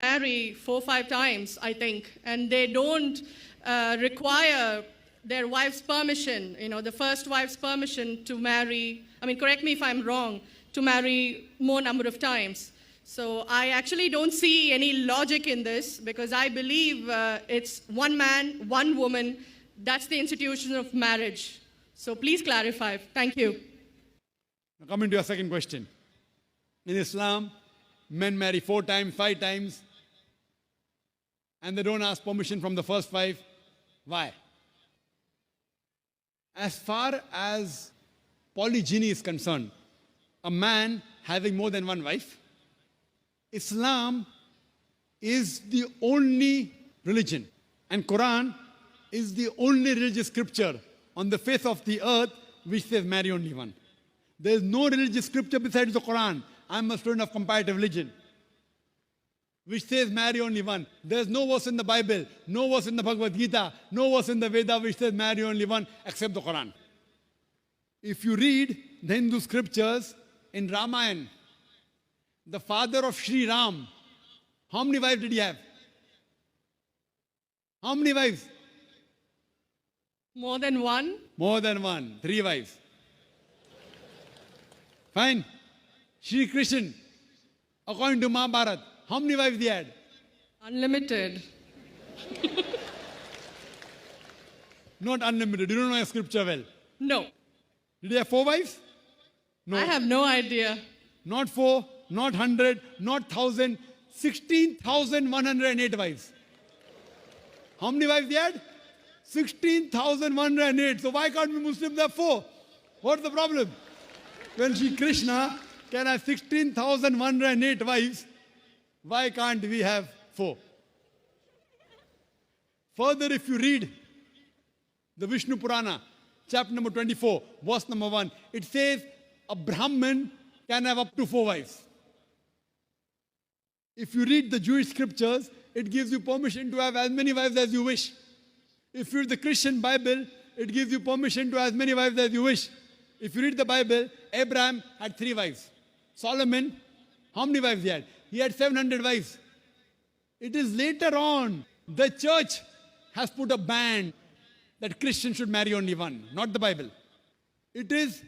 marry 4 or 5 times, I think, and they don't require their wife's permission, the first wife's permission to marry, correct me if I'm wrong, to marry more number of times. So I actually don't see any logic in this because I believe it's one man, one woman. That's the institution of marriage. So please clarify. Thank you. Now coming to your second question. In Islam, men marry 4 times, 5 times, and they don't ask permission from the first 5. Why? As far as polygyny is concerned, a man having more than one wife, Islam is the only religion, and Quran is the only religious scripture on the face of the earth which says marry only one. There is no religious scripture besides the Quran. I'm a student of comparative religion, which says marry only one. There's no verse in the Bible, no verse in the Bhagavad Gita, no verse in the Veda which says marry only one except the Quran. If you read the Hindu scriptures in Ramayana, the father of Sri Ram, how many wives did he have? How many wives? More than one? More than one. 3 wives. Fine. Shri Krishna, according to Mahabharata, how many wives he had? Unlimited. Not unlimited. You don't know your scripture well. No. Did he have 4 wives? No. I have no idea. Not 4, not 100, not 1,000, 16,108 wives. How many wives he had? 16,108. So why can't we Muslims have 4? What's the problem? When Shri Krishna can have 16,108 wives, why can't we have 4? Further, if you read the Vishnu Purana, chapter number 24, verse number 1, it says a Brahmin can have up to 4 wives. If you read the Jewish scriptures, it gives you permission to have as many wives as you wish. If you read the Christian Bible, it gives you permission to have as many wives as you wish. If you read the Bible, Abraham had 3 wives. Solomon, how many wives he had? He had 700 wives. It is later on, the church has put a ban that Christians should marry only one, not the Bible. It is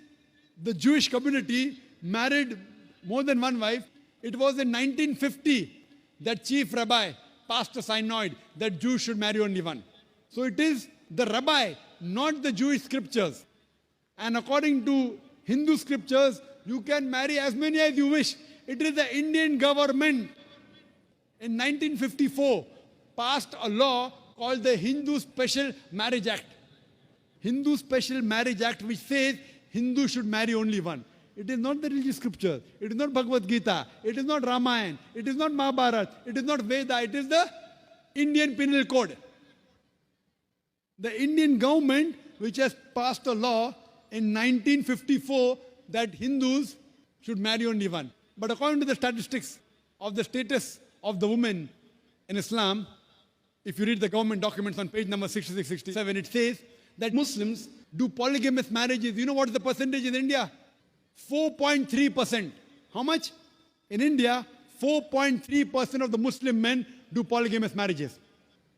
the Jewish community married more than one wife. It was in 1950 that chief rabbi passed a synod that Jews should marry only one. So it is the rabbi, not the Jewish scriptures. And according to Hindu scriptures, you can marry as many as you wish. It is the Indian government in 1954 passed a law called the Hindu Special Marriage Act. Hindu Special Marriage Act, which says Hindus should marry only one. It is not the religious scripture. It is not Bhagavad Gita. It is not Ramayana. It is not Mahabharata. It is not Veda. It is the Indian Penal Code. The Indian government, which has passed a law in 1954 that Hindus should marry only one. But according to the statistics of the status of the women in Islam, if you read the government documents on page number 66, 67, it says that Muslims do polygamous marriages. You know what is the percentage in India? 4.3%. How much? In India, 4.3% of the Muslim men do polygamous marriages.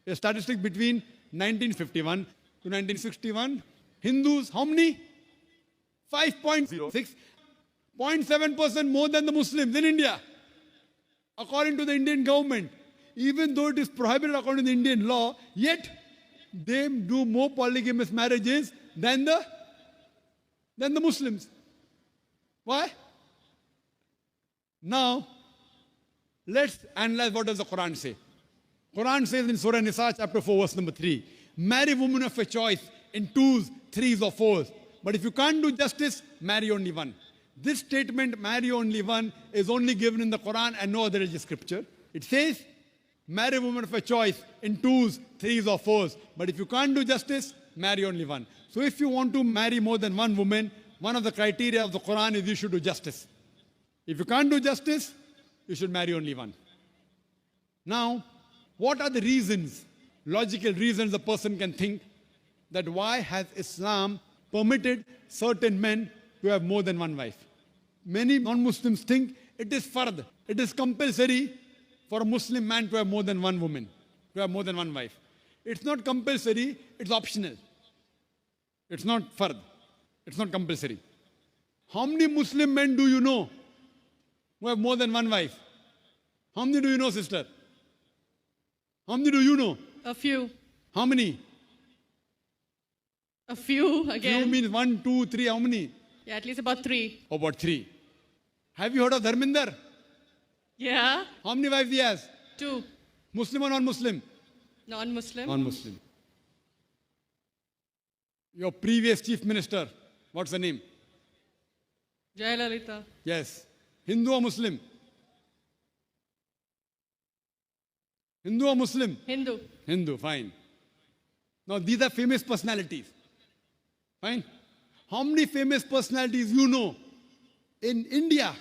A statistic between 1951 to 1961. Hindus, how many? 5.06. 0.7% more than the Muslims in India. According to the Indian government, even though it is prohibited according to the Indian law, yet they do more polygamous marriages than the Muslims. Why? Now, let's analyze what does the Quran say. Quran says in Surah Nisa, chapter 4, verse number 3, marry women of your choice in 2s, 3s or 4s. But if you can't do justice, marry only one. This statement, marry only one, is only given in the Quran and no other religious scripture. It says, marry women of your choice in 2s, 3s or 4s. But if you can't do justice, marry only one. So if you want to marry more than one woman, one of the criteria of the Quran is you should do justice. If you can't do justice, you should marry only one. Now, what are the reasons, logical reasons a person can think that why has Islam permitted certain men to have more than one wife? Many non-Muslims think it is fard, it is compulsory for a Muslim man to have more than one woman, to have more than one wife. It's not compulsory, it's optional. It's not fard. It's not compulsory. How many Muslim men do you know who have more than one wife? How many do you know, sister? How many do you know? A few. How many? A few Few again. means 1, 2, 3, how many? Yeah, at least about 3. About 3. Have you heard of Dharminder? Yeah. How many wives he has? 2. Muslim or non-Muslim? Non-Muslim. Non-Muslim. Your previous chief minister, what's the name? Jayalalitha. Yes. Hindu or Muslim? Hindu or Muslim? Hindu. Hindu, fine. Now these are famous personalities. Fine. How many famous personalities you know in India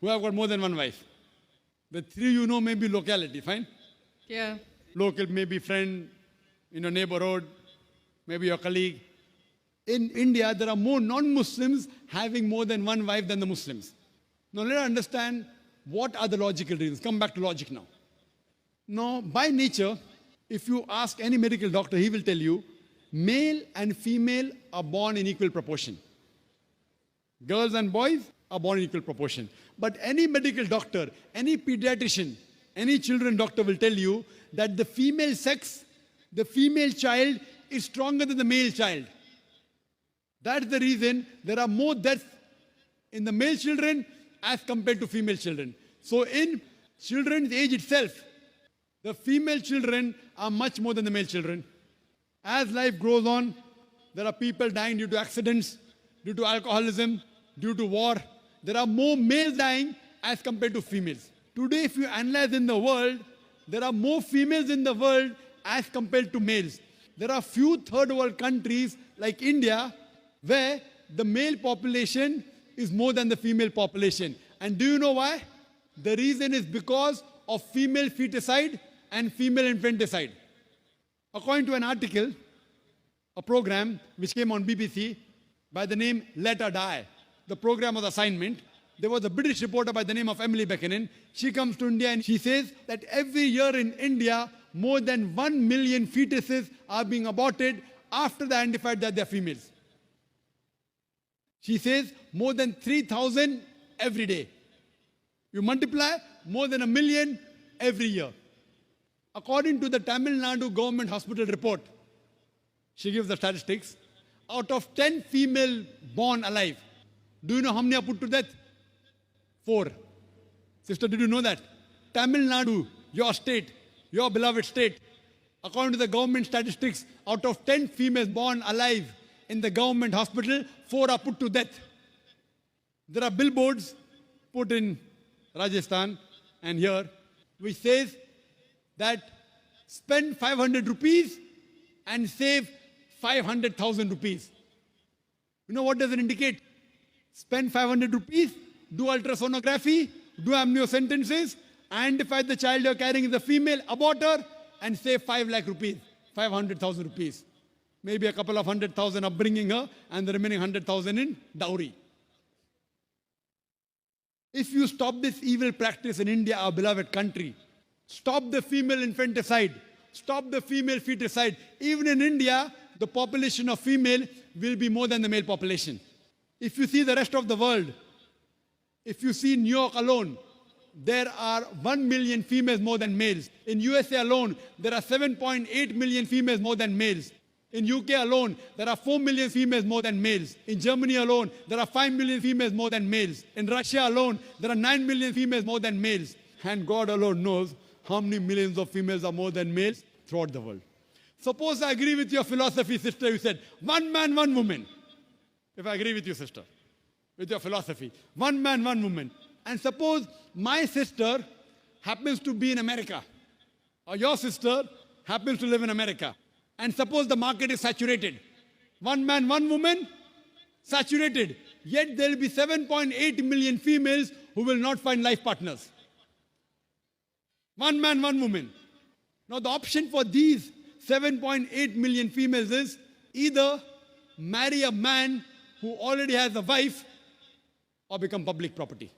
who have got more than one wife? The 3 you know may be locality, fine? Yeah. Local, maybe friend in your neighborhood, maybe your colleague. In India, there are more non-Muslims having more than one wife than the Muslims. Now let us understand what are the logical reasons. Come back to logic now. Now, by nature, if you ask any medical doctor, he will tell you, male and female are born in equal proportion. Girls and boys are born in equal proportion. But any medical doctor, any pediatrician, any children doctor will tell you that the female sex, the female child is stronger than the male child. That's the reason there are more deaths in the male children as compared to female children. So in children's age itself, the female children are much more than the male children. As life goes on, there are people dying due to accidents, due to alcoholism, due to war. There are more males dying as compared to females. Today, if you analyze in the world, there are more females in the world as compared to males. There are few third world countries like India where the male population is more than the female population. And do you know why? The reason is because of female feticide and female infanticide. According to an article, a program which came on BBC by the name Let Her Die, the program was assignment. There was a British reporter by the name of Emily Buchanan. She comes to India and she says that every year in India, more than 1 million fetuses are being aborted after they identified that they're females. She says more than 3,000 every day. You multiply, more than 1 million every year. According to the Tamil Nadu government hospital report, she gives the statistics, out of 10 female born alive, do you know how many are put to death? 4. Sister, did you know that? Tamil Nadu, your state, your beloved state, according to the government statistics, out of 10 females born alive in the government hospital, 4 are put to death. There are billboards put in Rajasthan and here, which says that spend 500 rupees and save 500,000 rupees. You know what does it indicate? Spend 500 rupees, do ultrasonography, do amniocentesis, identify the child you're carrying is a female, abort her, and save 5 lakh rupees, 500,000 rupees. Maybe a couple of 100,000 upbringing her, and the remaining 100,000 in dowry. If you stop this evil practice in India, our beloved country, stop the female infanticide, stop the female feticide. Even in India, the population of female will be more than the male population. If you see the rest of the world, if you see New York alone, there are 1 million females more than males. In USA alone, there are 7.8 million females more than males. In UK alone, there are 4 million females more than males. In Germany alone, there are 5 million females more than males. In Russia alone, there are 9 million females more than males. And God alone knows how many millions of females are more than males throughout the world. Suppose I agree with your philosophy, sister, you said, 1 man, 1 woman. If I agree with you, sister, with your philosophy, 1 man, 1 woman. And suppose my sister happens to be in America, or your sister happens to live in America. And suppose the market is saturated. 1 man, 1 woman, saturated. Yet there will be 7.8 million females who will not find life partners. 1 man, 1 woman. Now the option for these 7.8 million females is either marry a man who already has a wife or become public property.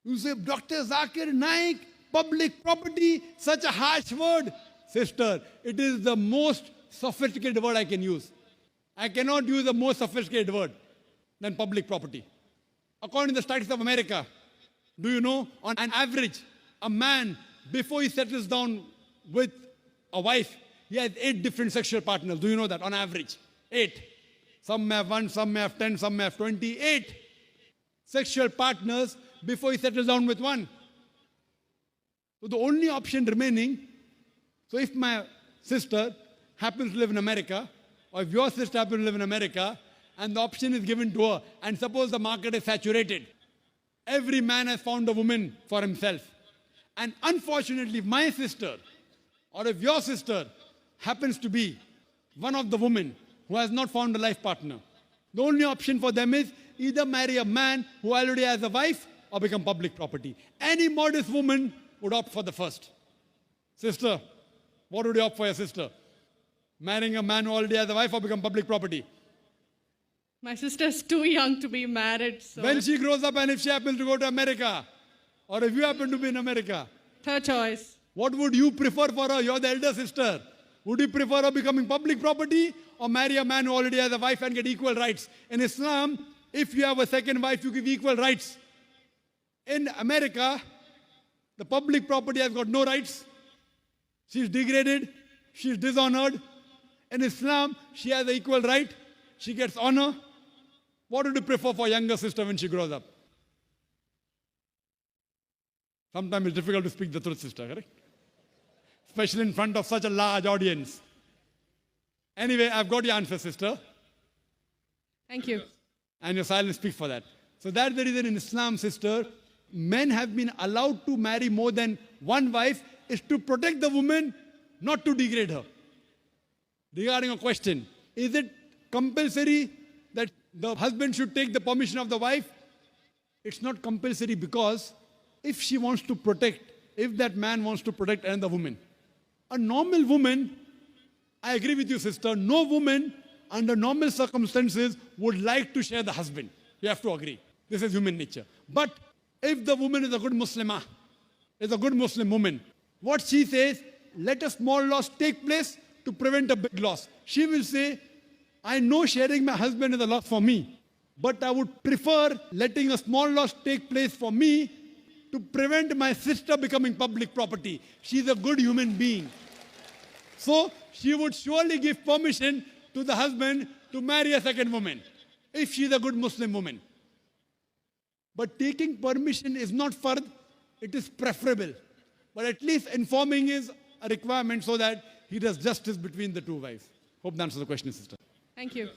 You say, Dr. Zakir Naik, Public property, such a harsh word. Sister, it is the most sophisticated word I can use. I cannot use a more sophisticated word than public property. According to the Statistics of America, do you know, on an average, a man, before he settles down with a wife, he has 8 different sexual partners. Do you know that? On average, 8. Some may have 1, some may have 10, some may have 20. 8 sexual partners before he settles down with one. So the only option remaining, so if my sister happens to live in America, or if your sister happens to live in America, and the option is given to her, and suppose the market is saturated, every man has found a woman for himself. And unfortunately, if my sister, or if your sister happens to be one of the women who has not found a life partner, the only option for them is either marry a man who already has a wife or become public property. Any modest woman would opt for the first. Sister, what would you opt for your sister? Marrying a man who already has a wife or become public property? My sister's too young to be married, so When she grows up and if she happens to go to America, or if you happen to be in America, third choice. what would you prefer for her? You're the elder sister. Would you prefer her becoming public property or marry a man who already has a wife and get equal rights? In Islam, if you have a second wife, you give equal rights. In America, the public property has got no rights. She's degraded. She's dishonored. In Islam, she has an equal right. She gets honor. What would you prefer for younger sister when she grows up? Sometimes it's difficult to speak the truth, sister, correct? Especially in front of such a large audience. Anyway, I've got your answer, sister. Thank you. And your silence speaks for that. So that's the reason in Islam, sister, men have been allowed to marry more than one wife is to protect the woman, not to degrade her. Regarding a question, is it compulsory that the husband should take the permission of the wife? It's not compulsory because if she wants to protect, if that man wants to protect another woman, a normal woman, I agree with you, sister, no woman under normal circumstances would like to share the husband. You have to agree. This is human nature. But if the woman is a good Muslimah, is a good Muslim woman, what she says, let a small loss take place to prevent a big loss. She will say, I know sharing my husband is a loss for me, but I would prefer letting a small loss take place for me to prevent my sister becoming public property. She's a good human being. So she would surely give permission to the husband to marry a second woman, if she's a good Muslim woman. But taking permission is not fard, it is preferable. But at least informing is a requirement so that he does justice between the two wives. Hope that answers the question, sister. Thank you.